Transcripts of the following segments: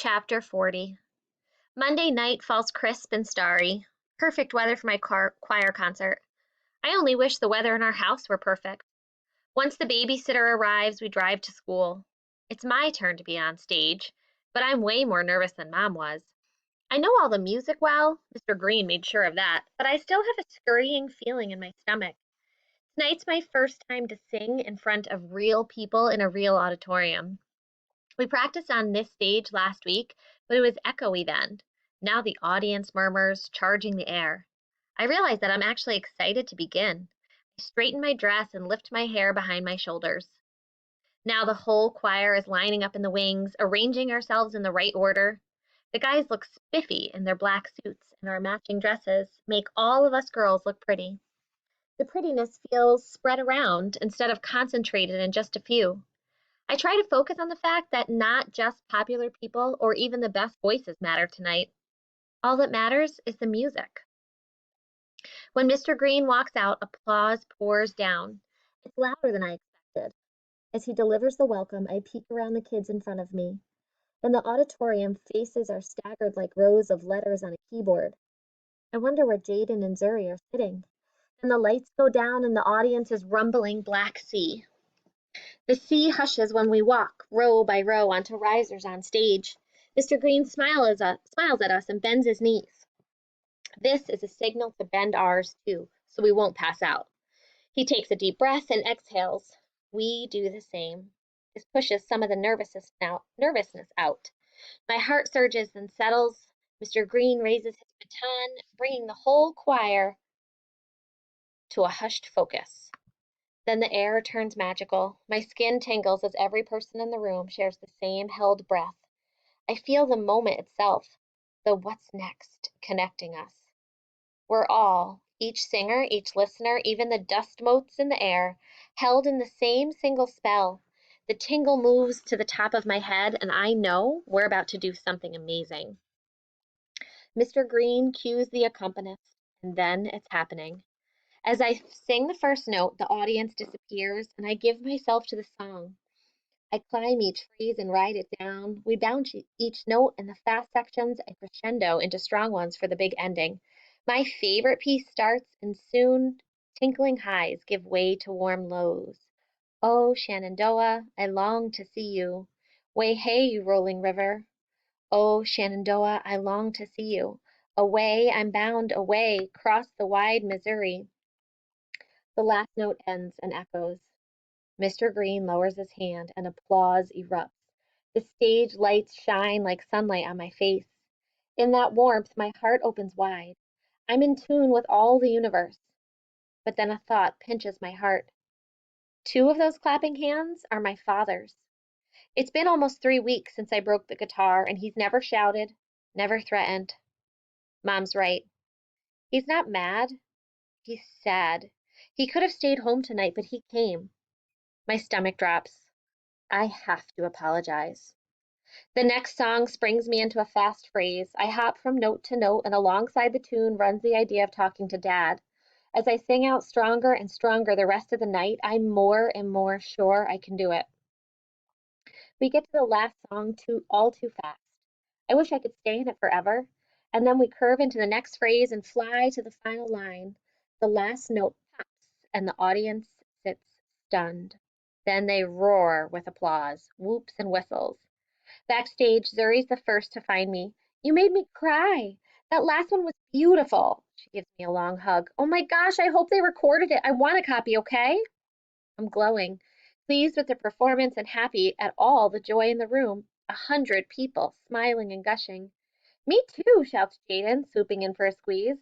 Chapter 40. Monday night falls crisp and starry. Perfect weather for my choir concert. I only wish the weather in our house were perfect. Once the babysitter arrives, we drive to school. It's my turn to be on stage, but I'm way more nervous than Mom was. I know all the music well, Mr. Green made sure of that, but I still have a scurrying feeling in my stomach. Tonight's my first time to sing in front of real people in a real auditorium. We practiced on this stage last week, but it was echoey then. Now the audience murmurs, charging the air. I realize that I'm actually excited to begin. I straighten my dress and lift my hair behind my shoulders. Now the whole choir is lining up in the wings, arranging ourselves in the right order. The guys look spiffy in their black suits, and our matching dresses make all of us girls look pretty. The prettiness feels spread around instead of concentrated in just a few. I try to focus on the fact that not just popular people or even the best voices matter tonight. All that matters is the music. When Mr. Green walks out, applause pours down. It's louder than I expected. As he delivers the welcome, I peek around the kids in front of me. In the auditorium, faces are staggered like rows of letters on a keyboard. I wonder where Jaden and Zuri are sitting. Then the lights go down and the audience is rumbling Black Sea. The sea hushes when we walk, row by row, onto risers on stage. Mr. Green smiles at us and bends his knees. This is a signal to bend ours too, so we won't pass out. He takes a deep breath and exhales. We do the same. This pushes some of the nervousness out. My heart surges and settles. Mr. Green raises his baton, bringing the whole choir to a hushed focus. Then the air turns magical. My skin tingles as every person in the room shares the same held breath. I feel the moment itself, the what's next, connecting us. We're all, each singer, each listener, even the dust motes in the air, held in the same single spell. The tingle moves to the top of my head, and I know we're about to do something amazing. Mr. Green cues the accompanist, and then it's happening. As I sing the first note, the audience disappears, and I give myself to the song. I climb each phrase and ride it down. We bounce each note in the fast sections and crescendo into strong ones for the big ending. My favorite piece starts, and soon tinkling highs give way to warm lows. Oh, Shenandoah, I long to see you. Way hey, you rolling river. Oh, Shenandoah, I long to see you. Away, I'm bound away, cross the wide Missouri. The last note ends and echoes. Mr. Green lowers his hand and applause erupts. The stage lights shine like sunlight on my face. In that warmth, my heart opens wide. I'm in tune with all the universe. But then a thought pinches my heart. Two of those clapping hands are my father's. It's been almost 3 weeks since I broke the guitar, and he's never shouted, never threatened. Mom's right. He's not mad. He's sad. He could have stayed home tonight, but he came. My stomach drops. I have to apologize. The next song springs me into a fast phrase. I hop from note to note, and alongside the tune runs the idea of talking to Dad. As I sing out stronger and stronger the rest of the night, I'm more and more sure I can do it. We get to the last song all too fast. I wish I could stay in it forever. And then we curve into the next phrase and fly to the final line. The last note pops, and the audience sits stunned. Then they roar with applause, whoops, and whistles. Backstage, Zuri's the first to find me. You made me cry. That last one was beautiful. She gives me a long hug. Oh my gosh, I hope they recorded it. I want a copy, okay? I'm glowing, pleased with the performance and happy at all the joy in the room. 100 people smiling and gushing. Me too, shouts Jaden, swooping in for a squeeze.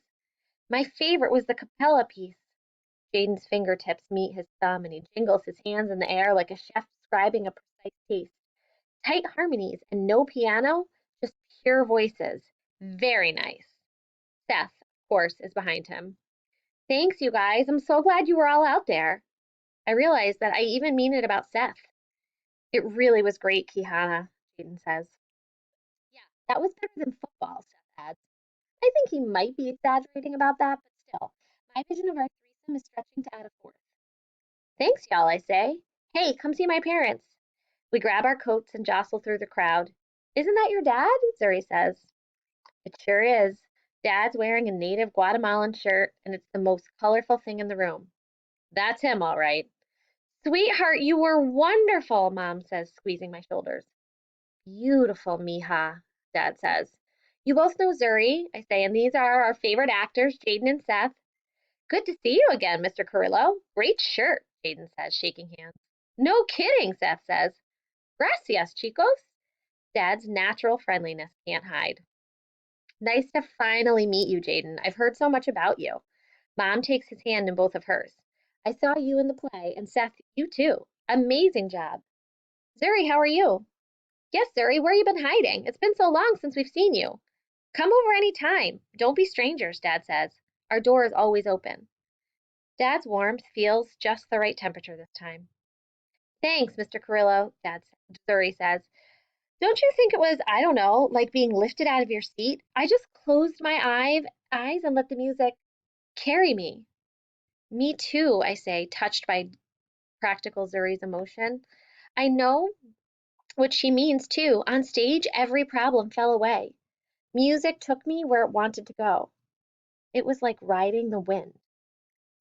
My favorite was the cappella piece. Jaden's fingertips meet his thumb and he jingles his hands in the air like a chef describing a precise taste. Tight harmonies and no piano, just pure voices. Very nice. Seth, of course, is behind him. Thanks, you guys. I'm so glad you were all out there. I realized that I even mean it about Seth. It really was great, Kihana, Jaden says. Yeah, that was better than football, Seth adds. I think he might be exaggerating about that, but still, my vision of our threesome is stretching to add a fourth. Thanks, y'all, I say. Hey, come see my parents. We grab our coats and jostle through the crowd. Isn't that your dad? Zuri says. It sure is. Dad's wearing a native Guatemalan shirt, and it's the most colorful thing in the room. That's him, all right. Sweetheart, you were wonderful, Mom says, squeezing my shoulders. Beautiful, mija, Dad says. You both know Zuri, I say, and these are our favorite actors, Jaden and Seth. Good to see you again, Mr. Carrillo. Great shirt, Jaden says, shaking hands. No kidding, Seth says. Gracias, chicos. Dad's natural friendliness can't hide. Nice to finally meet you, Jaden. I've heard so much about you. Mom takes his hand in both of hers. I saw you in the play, and Seth, you too. Amazing job. Zuri, how are you? Yes, Zuri, where you been hiding? It's been so long since we've seen you. Come over any time. Don't be strangers, Dad says. Our door is always open. Dad's warmth feels just the right temperature this time. Thanks, Mr. Carrillo, Zuri says. Don't you think it was, I don't know, like being lifted out of your seat? I just closed my eyes and let the music carry me. Me too, I say, touched by practical Zuri's emotion. I know what she means too. On stage, every problem fell away. Music took me where it wanted to go. It was like riding the wind.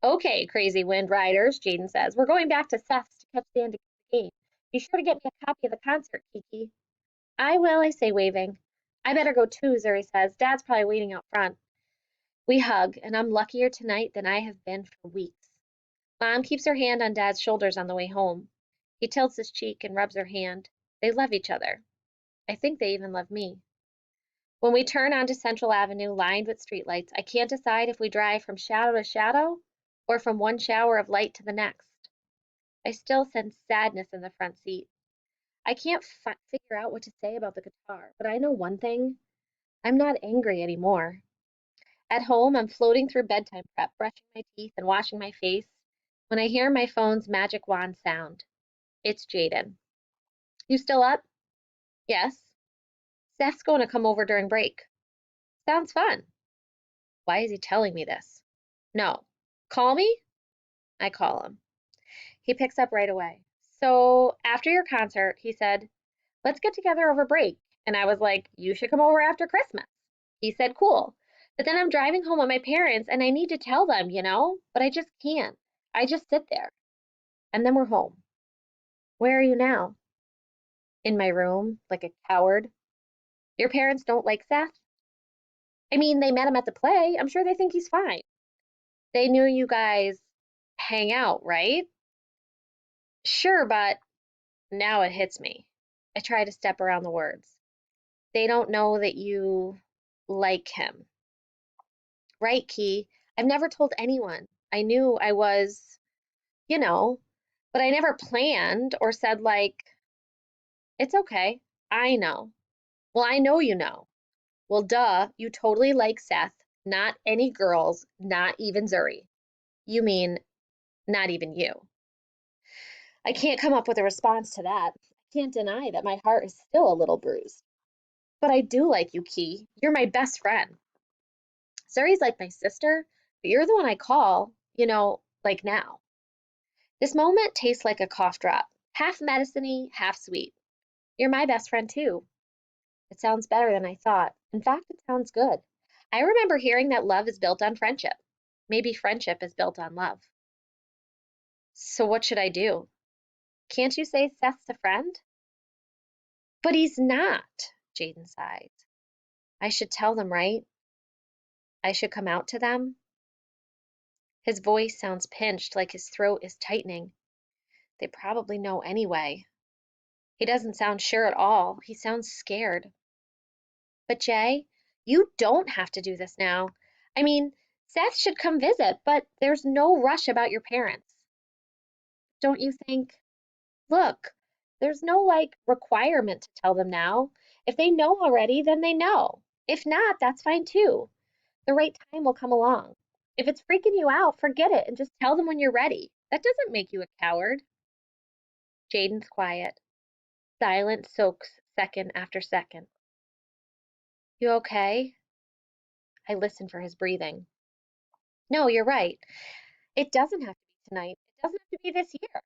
Okay, crazy wind riders, Jaden says. We're going back to Seth's to catch the end of the game. Be sure to get me a copy of the concert, Kiki. I will, I say, waving. I better go too, Zuri says. Dad's probably waiting out front. We hug, and I'm luckier tonight than I have been for weeks. Mom keeps her hand on Dad's shoulders on the way home. He tilts his cheek and rubs her hand. They love each other. I think they even love me. When we turn onto Central Avenue lined with streetlights, I can't decide if we drive from shadow to shadow or from one shower of light to the next. I still sense sadness in the front seat. I can't figure out what to say about the guitar, but I know one thing. I'm not angry anymore. At home, I'm floating through bedtime prep, brushing my teeth and washing my face, when I hear my phone's magic wand sound. It's Jaden. You still up? Yes. Seth's going to come over during break. Sounds fun. Why is he telling me this? No. Call me? I call him. He picks up right away. So, after your concert, he said, let's get together over break. And I was like, you should come over after Christmas. He said, cool. But then I'm driving home with my parents and I need to tell them, but I just can't. I just sit there. And then we're home. Where are you now? In my room, like a coward. Your parents don't like Seth? I mean, they met him at the play. I'm sure they think he's fine. They knew you guys hang out, right? Sure, but now it hits me. I try to step around the words. They don't know that you like him. Right, Key? I've never told anyone. I knew I was, you know, but I never planned or said, like, it's okay. I know. Well, I know you know. Well, duh, you totally like Seth. Not any girls, not even Zuri. You mean, not even you. I can't come up with a response to that. I can't deny that my heart is still a little bruised. But I do like you, Key. You're my best friend. Zuri's like my sister, but you're the one I call, like now. This moment tastes like a cough drop, half medicine-y, half sweet. You're my best friend too. It sounds better than I thought. In fact, it sounds good. I remember hearing that love is built on friendship. Maybe friendship is built on love. So what should I do? Can't you say Seth's a friend? But he's not, Jaden sighed. I should tell them, right? I should come out to them? His voice sounds pinched, like his throat is tightening. They probably know anyway. He doesn't sound sure at all. He sounds scared. But Jay, you don't have to do this now. I mean, Seth should come visit, but there's no rush about your parents. Don't you think? Look, there's no requirement to tell them now. If they know already, then they know. If not, that's fine too. The right time will come along. If it's freaking you out, forget it and just tell them when you're ready. That doesn't make you a coward. Jaden's quiet. Silence soaks second after second. You okay? I listen for his breathing. No, you're right. It doesn't have to be tonight. It doesn't have to be this year.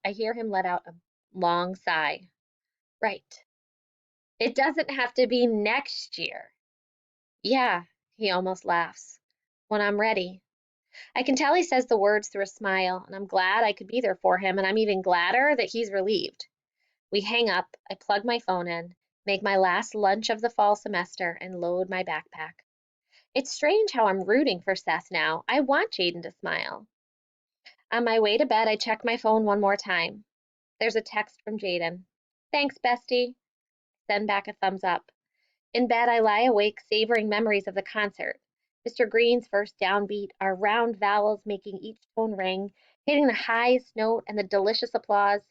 I hear him let out a long sigh. Right. It doesn't have to be next year. Yeah, he almost laughs. When I'm ready. I can tell he says the words through a smile, and I'm glad I could be there for him, and I'm even gladder that he's relieved. We hang up, I plug my phone in, make my last lunch of the fall semester, and load my backpack. It's strange how I'm rooting for Seth now. I want Jaden to smile. On my way to bed, I check my phone one more time. There's a text from Jaden. Thanks, bestie. Send back a thumbs up. In bed, I lie awake, savoring memories of the concert. Mr. Green's first downbeat, our round vowels making each tone ring, hitting the highest note, and the delicious applause.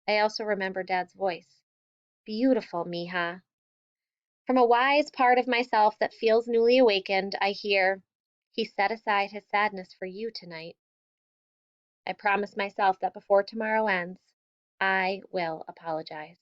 I also remember Dad's voice. Beautiful, Mija. From a wise part of myself that feels newly awakened, I hear, he set aside his sadness for you tonight. I promise myself that before tomorrow ends, I will apologize.